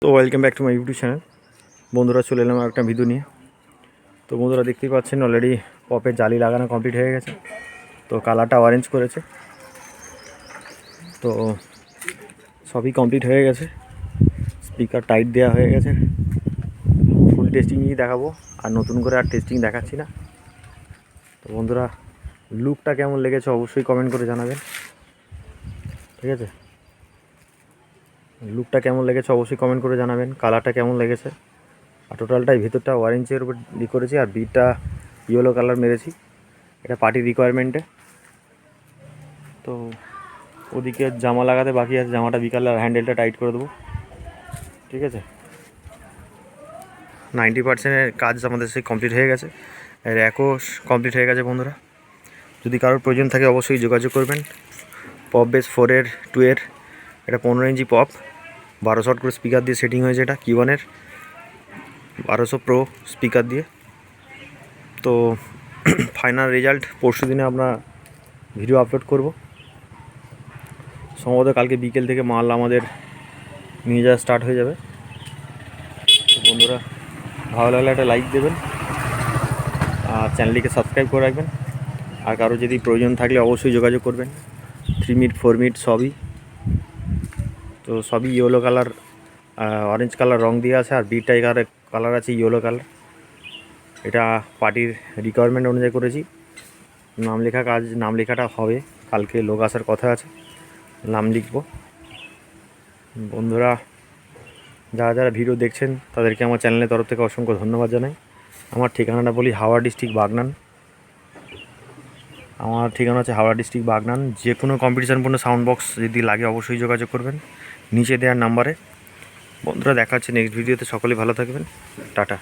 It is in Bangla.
তো welcome back to my YouTube channel. বন্ধুরা চলে এলাম একটা ভিডিও নিয়ে। তো বন্ধুরা দেখতেই পাচ্ছেন অলরেডি পপের জালি লাগানো কমপ্লিট হয়ে গেছে। তো কালারটা অরেঞ্জ করেছে, তো সবই কমপ্লিট হয়ে গেছে। স্পিকার টাইট দেওয়া হয়ে গেছে। ফুল টেস্টিংই দেখাবো, আর নতুন করে আর টেস্টিং দেখাচ্ছি না। তো বন্ধুরা লুকটা কেমন লেগেছে অবশ্যই কমেন্ট করে জানাবেন, ঠিক আছে? লুকটা কেমন লেগেছে অবশ্যই কমেন্ট করে জানাবেন, কালারটা কেমন লেগেছে। আর টোটালটাই ভিতরটা অরেঞ্জের উপর করেছি, আর বিটটা ইয়েলো কালার মেরেছি। এটা পার্টির রিকোয়ারমেন্টে। তো ওদিকে জামা লাগাতে বাকি আছে, জামাটা বিকালে হ্যান্ডেলটা টাইট করে দেবো, ঠিক আছে? 90%-এর কাজ আমাদের সেই কমপ্লিট হয়ে গেছে। র্যাকও কমপ্লিট হয়ে গেছে। বন্ধুরা যদি কারোর প্রয়োজন থাকে অবশ্যই যোগাযোগ করবেন। পপ বেস 4-এর 2-এর এটা 15 ইঞ্চি পপ, 12 শট করে স্পিকার দিয়ে সেটিং হয়েছে। এটা কিওয়ানের 1200 প্রো স্পিকার দিয়ে। তো ফাইনাল রেজাল্ট পরশু দিনে আমরা ভিডিও আপলোড করব। সম্ভবত কালকে বিকেল থেকে মাল আমাদের নিয়ে যাওয়া স্টার্ট হয়ে যাবে। তো বন্ধুরা ভালো লাগলে একটা লাইক দেবেন, আর চ্যানেলটিকে সাবস্ক্রাইব করে রাখবেন। আর কারো যদি প্রয়োজন থাকলে অবশ্যই যোগাযোগ করবেন। 3 মিট 4 মিট সবই, তো সবই ইয়েলো কালার অরেঞ্জ কালার রং দিয়ে আছে, আর বিটটা এখানে কালার আছে ইয়েলো কালার। এটা পার্টির রিকোয়ারমেন্ট অনুযায়ী করেছি। নাম লেখা কাজ, নাম লেখাটা হবে কালকে, লোক আসার কথা আছে, নাম লিখব। বন্ধুরা যারা যারা ভিডিও দেখছেন তাদেরকে আমার চ্যানেলের তরফ থেকে অসংখ্য ধন্যবাদ জানাই। আমার ঠিকানাটা বলি, হাওড়া ডিস্ট্রিক্ট বাগনান। আমার ঠিকানা হচ্ছে হাওড়া ডিস্ট্রিক্ট বাগনান। যে কোনো কম্পিটিশানপূর্ণ সাউন্ড বক্স যদি লাগে অবশ্যই যোগাযোগ করবেন নিচে দেওয়ার নাম্বারে। বন্ধুরা দেখা হচ্ছে নেক্সট ভিডিওতে। সকলে ভালো থাকবেন, টাটা।